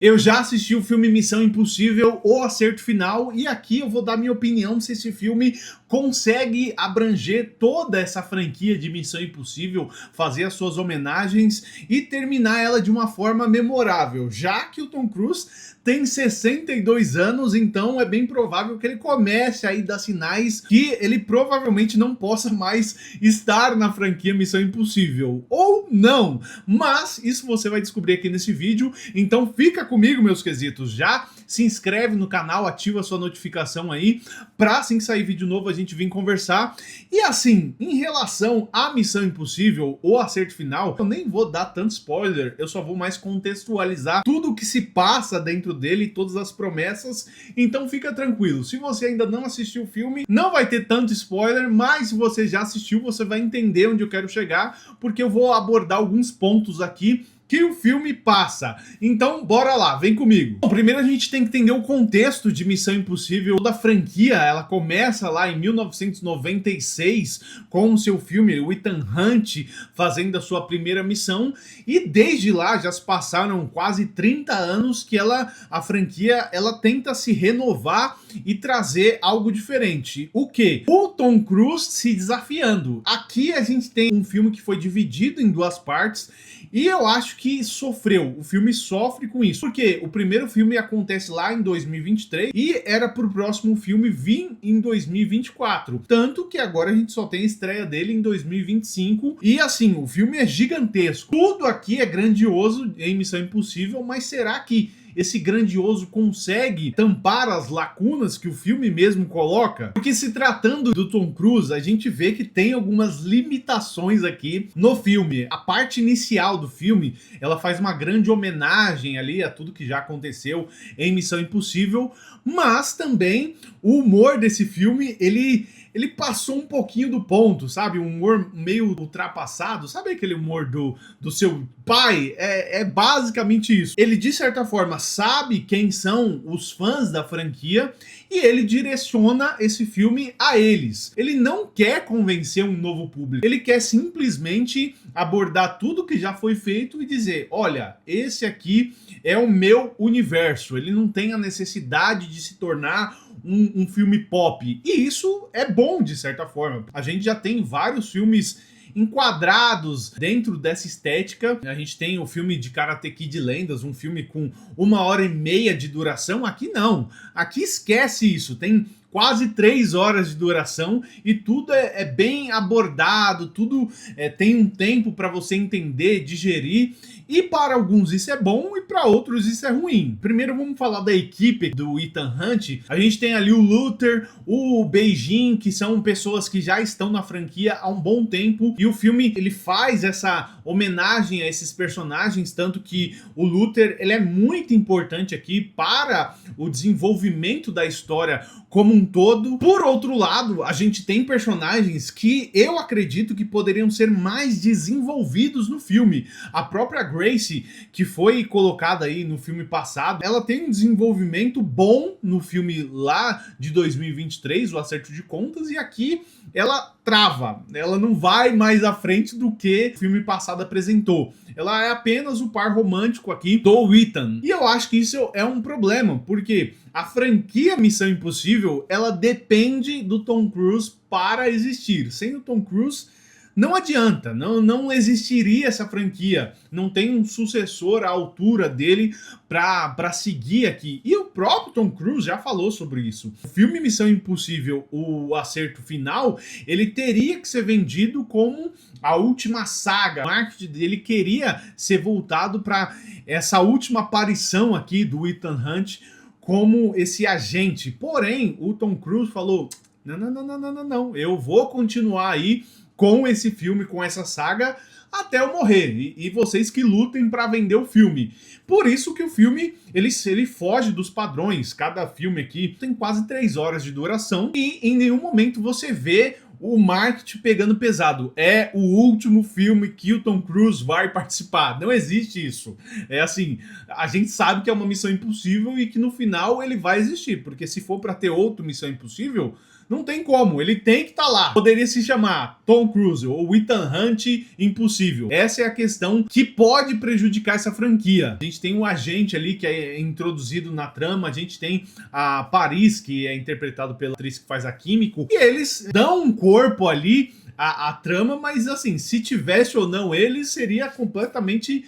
Eu já assisti o filme Missão Impossível, O Acerto Final, e aqui eu vou dar minha opinião se esse filme consegue abranger toda essa franquia de Missão Impossível, fazer as suas homenagens e terminar ela de uma forma memorável, já que o Tom Cruise tem 62 anos, então é bem provável que ele comece aí a dar sinais que ele provavelmente não possa mais estar na franquia Missão Impossível, ou não, mas isso você vai descobrir aqui nesse vídeo, então fica comigo, meus quesitos, já se inscreve no canal, ativa a sua notificação aí, pra assim que sair vídeo novo a gente vir conversar. E assim, em relação à Missão Impossível, o Acerto Final, eu nem vou dar tanto spoiler, eu só vou mais contextualizar tudo o que se passa dentro dele, todas as promessas, então fica tranquilo, se você ainda não assistiu o filme, não vai ter tanto spoiler, mas se você já assistiu, você vai entender onde eu quero chegar, porque eu vou abordar alguns pontos aqui que o filme passa. Então, bora lá, vem comigo. Bom, primeiro a gente tem que entender o contexto de Missão Impossível. Toda a franquia, ela começa lá em 1996 com o seu filme, o Ethan Hunt fazendo a sua primeira missão, e desde lá já se passaram quase 30 anos que a franquia, ela tenta se renovar e trazer algo diferente. O quê? O Tom Cruise se desafiando. Aqui a gente tem um filme que foi dividido em duas partes, e eu acho que sofreu, o filme sofre com isso, porque o primeiro filme acontece lá em 2023 e era pro próximo filme vir em 2024, tanto que agora a gente só tem a estreia dele em 2025, e assim, o filme é gigantesco, tudo aqui é grandioso em Missão Impossível, mas será que esse grandioso consegue tampar as lacunas que o filme mesmo coloca? Porque se tratando do Tom Cruise, a gente vê que tem algumas limitações aqui no filme. A parte inicial do filme, ela faz uma grande homenagem ali a tudo que já aconteceu em Missão Impossível, mas também o humor desse filme, ele passou um pouquinho do ponto, sabe? Um humor meio ultrapassado, sabe aquele humor do seu pai? É basicamente isso. Ele, de certa forma, sabe quem são os fãs da franquia e ele direciona esse filme a eles. Ele não quer convencer um novo público, ele quer simplesmente abordar tudo que já foi feito e dizer, olha, esse aqui é o meu universo. Ele não tem a necessidade de se tornar um filme pop, e isso é bom de certa forma. A gente já tem vários filmes enquadrados dentro dessa estética. A gente tem o filme de Karate Kid Lendas, um filme com 1h30 de duração. Aqui não, aqui esquece isso, tem quase 3 horas de duração e tudo é bem abordado, tudo tem um tempo para você entender, digerir, e para alguns isso é bom e para outros isso é ruim. Primeiro vamos falar da equipe do Ethan Hunt. A gente tem ali o Luther, o Beijing, que são pessoas que já estão na franquia há um bom tempo, e o filme ele faz essa homenagem a esses personagens, tanto que o Luther ele é muito importante aqui para o desenvolvimento da história como um todo. Por outro lado, a gente tem personagens que eu acredito que poderiam ser mais desenvolvidos no filme. A própria Gracie, que foi colocada aí no filme passado, ela tem um desenvolvimento bom no filme lá de 2023, o Acerto de Contas, e aqui ela trava, ela não vai mais à frente do que o filme passado apresentou. Ela é apenas o par romântico aqui do Ethan. E eu acho que isso é um problema, porque a franquia Missão Impossível, ela depende do Tom Cruise para existir. Sem o Tom Cruise, não adianta, não existiria essa franquia, não tem um sucessor à altura dele para seguir aqui. E o próprio Tom Cruise já falou sobre isso. O filme Missão Impossível, o Acerto Final, ele teria que ser vendido como a última saga. O marketing dele queria ser voltado para essa última aparição aqui do Ethan Hunt como esse agente. Porém, o Tom Cruise falou, não, eu vou continuar aí com esse filme, com essa saga, até eu morrer, e vocês que lutem para vender o filme. Por isso que o filme, ele foge dos padrões. Cada filme aqui tem quase 3 horas de duração, e em nenhum momento você vê o marketing pegando pesado. É o último filme que o Tom Cruise vai participar. Não existe isso. É assim, a gente sabe que é uma missão impossível e que no final ele vai existir, porque se for para ter outro Missão Impossível, Não tem como, ele tem que estar lá. Poderia se chamar Tom Cruise ou Ethan Hunt Impossível. Essa é a questão que pode prejudicar essa franquia. A gente tem um agente ali que é introduzido na trama, a gente tem a Paris, que é interpretado pela atriz que faz a Químico, e eles dão um corpo ali à trama, mas assim, se tivesse ou não ele, seria completamente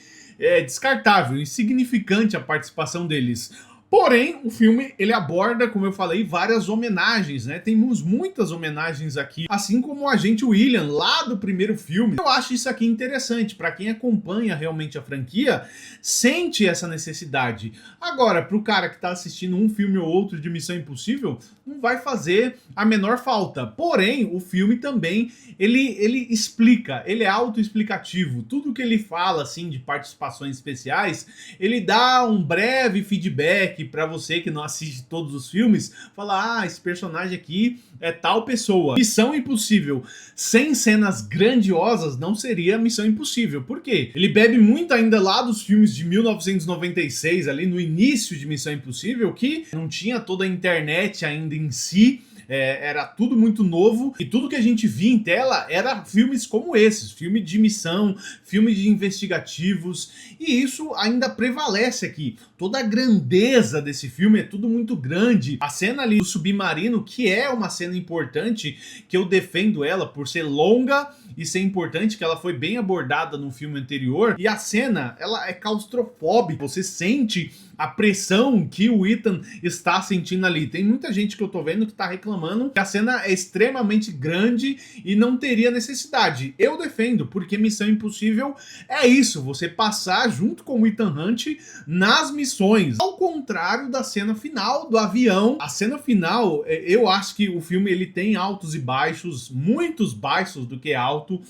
descartável, insignificante a participação deles. Porém, o filme, ele aborda, como eu falei, várias homenagens, né? Temos muitas homenagens aqui, assim como o Agente William, lá do primeiro filme. Eu acho isso aqui interessante, para quem acompanha realmente a franquia, sente essa necessidade. Agora, para o cara que tá assistindo um filme ou outro de Missão Impossível, não vai fazer a menor falta. Porém, o filme também, ele explica, ele é autoexplicativo. Tudo que ele fala, assim, de participações especiais, ele dá um breve feedback para você que não assiste todos os filmes, falar, ah, esse personagem aqui é tal pessoa. Missão Impossível sem cenas grandiosas não seria Missão Impossível. Por quê? Ele bebe muito ainda lá dos filmes de 1996, ali no início de Missão Impossível, que não tinha toda a internet ainda em si, era tudo muito novo, e tudo que a gente via em tela era filmes como esses, filme de missão, filme de investigativos, e isso ainda prevalece aqui. Toda a grandeza desse filme é tudo muito grande. A cena ali do submarino, que é uma cena importante, que eu defendo ela por ser longa e ser importante, que ela foi bem abordada no filme anterior, e a cena, ela é claustrofóbica, você sente a pressão que o Ethan está sentindo ali. Tem muita gente que eu tô vendo que tá reclamando que a cena é extremamente grande e não teria necessidade. Eu defendo, porque Missão Impossível é isso, você passar junto com o Ethan Hunt nas missões. Ao contrário da cena final do avião. A cena final, eu acho que o filme ele tem altos e baixos, muitos baixos do que alto.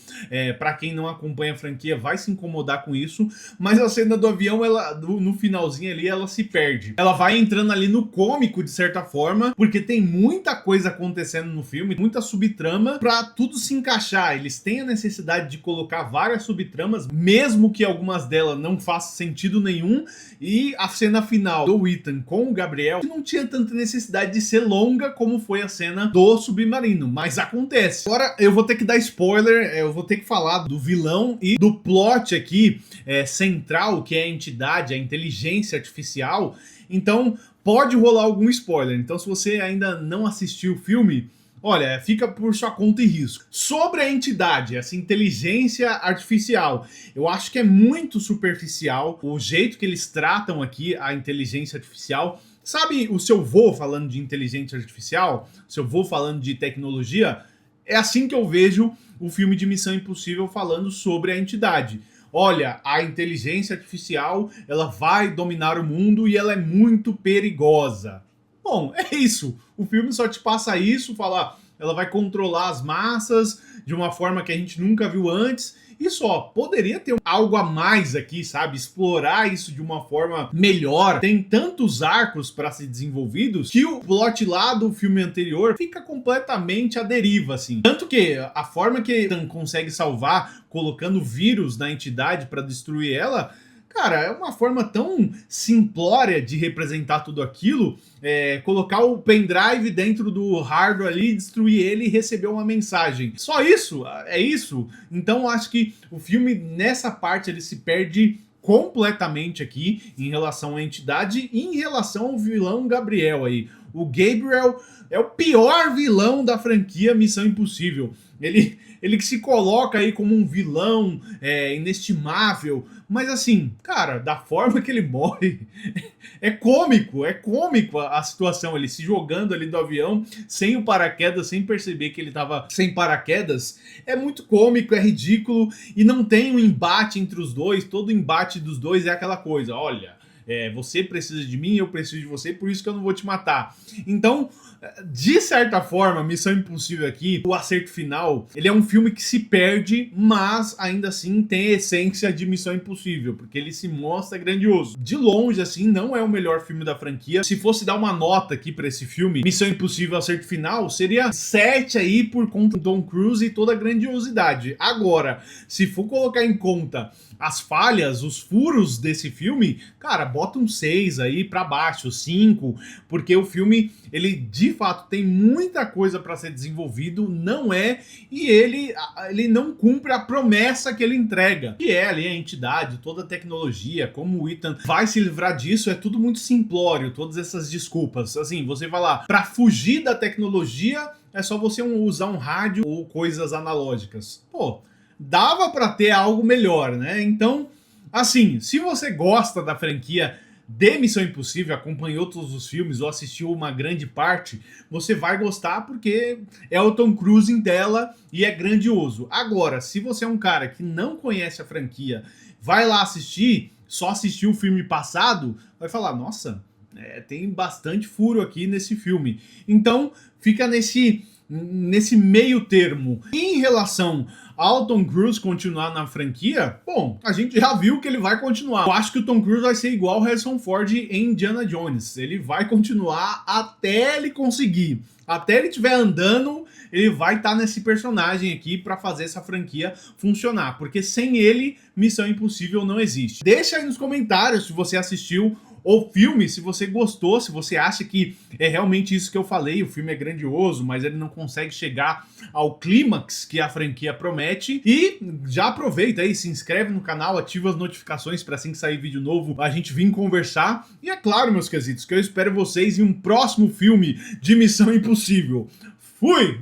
Para quem não acompanha a franquia vai se incomodar com isso, mas a cena do avião, ela no finalzinho ali, ela se perde. Ela vai entrando ali no cômico de certa forma, porque tem muita coisa acontecendo no filme, muita subtrama para tudo se encaixar. Eles têm a necessidade de colocar várias subtramas, mesmo que algumas delas não façam sentido nenhum, e a cena final do Ethan com o Gabriel não tinha tanta necessidade de ser longa como foi a cena do submarino, mas acontece. Agora eu vou ter que dar spoiler, eu vou ter que falar do vilão e do plot aqui central, que é a entidade, a inteligência artificial. Então pode rolar algum spoiler, então se você ainda não assistiu o filme, olha, fica por sua conta e risco. Sobre a entidade, essa inteligência artificial, eu acho que é muito superficial o jeito que eles tratam aqui a inteligência artificial. Sabe o seu vô falando de inteligência artificial? Seu vô falando de tecnologia? É assim que eu vejo o filme de Missão Impossível falando sobre a entidade. Olha, a inteligência artificial, ela vai dominar o mundo e ela é muito perigosa. Bom, é isso. O filme só te passa isso, fala, ela vai controlar as massas de uma forma que a gente nunca viu antes. E só, poderia ter algo a mais aqui, sabe? Explorar isso de uma forma melhor. Tem tantos arcos para ser desenvolvidos que o plot lá do filme anterior fica completamente à deriva, assim. Tanto que a forma que Ethan consegue salvar, colocando vírus na entidade para destruir ela, cara, é uma forma tão simplória de representar tudo aquilo, colocar o pendrive dentro do hardware ali, destruir ele e receber uma mensagem. Só isso, é isso. Então acho que o filme, nessa parte, ele se perde completamente aqui em relação à entidade e em relação ao vilão Gabriel aí. O Gabriel é o pior vilão da franquia Missão Impossível. Ele que se coloca aí como um vilão inestimável, mas assim, cara, da forma que ele morre, é cômico a situação, ele se jogando ali do avião, sem o paraquedas, sem perceber que ele tava sem paraquedas, é muito cômico, é ridículo, e não tem um embate entre os dois, todo embate dos dois é aquela coisa, olha, você precisa de mim, eu preciso de você, por isso que eu não vou te matar. Então, de certa forma, Missão Impossível aqui, o acerto final, ele é um filme que se perde, mas ainda assim tem a essência de Missão Impossível, porque ele se mostra grandioso. De longe, assim, não é o melhor filme da franquia. Se fosse dar uma nota aqui pra esse filme, Missão Impossível acerto final, seria 7 aí por conta do Tom Cruise e toda a grandiosidade. Agora, se for colocar em conta as falhas, os furos desse filme, cara, bota um 6 aí pra baixo, 5, porque o filme, ele de fato tem muita coisa pra ser desenvolvido, não é, e ele não cumpre a promessa que ele entrega, que é ali a entidade, toda a tecnologia, como o Ethan vai se livrar disso, é tudo muito simplório, todas essas desculpas, assim, você vai lá, pra fugir da tecnologia, é só você usar um rádio ou coisas analógicas. Pô, dava pra ter algo melhor, né? Então, assim, se você gosta da franquia de Missão Impossível, acompanhou todos os filmes ou assistiu uma grande parte, você vai gostar porque é o Tom Cruise em tela e é grandioso. Agora, se você é um cara que não conhece a franquia, vai lá assistir, só assistiu o filme passado, vai falar, nossa, tem bastante furo aqui nesse filme. Então, fica nesse meio termo. Em relação ao Tom Cruise continuar na franquia, bom, a gente já viu que ele vai continuar. Eu acho que o Tom Cruise vai ser igual o Harrison Ford em Indiana Jones. Ele vai continuar até ele conseguir. Até ele estiver andando, ele vai estar nesse personagem aqui para fazer essa franquia funcionar. Porque sem ele, Missão Impossível não existe. Deixa aí nos comentários se você assistiu o filme, se você gostou, se você acha que é realmente isso que eu falei, o filme é grandioso, mas ele não consegue chegar ao clímax que a franquia promete. E já aproveita aí, se inscreve no canal, ativa as notificações para assim que sair vídeo novo, a gente vir conversar. E é claro, meus quesitos, que eu espero vocês em um próximo filme de Missão Impossível. Fui!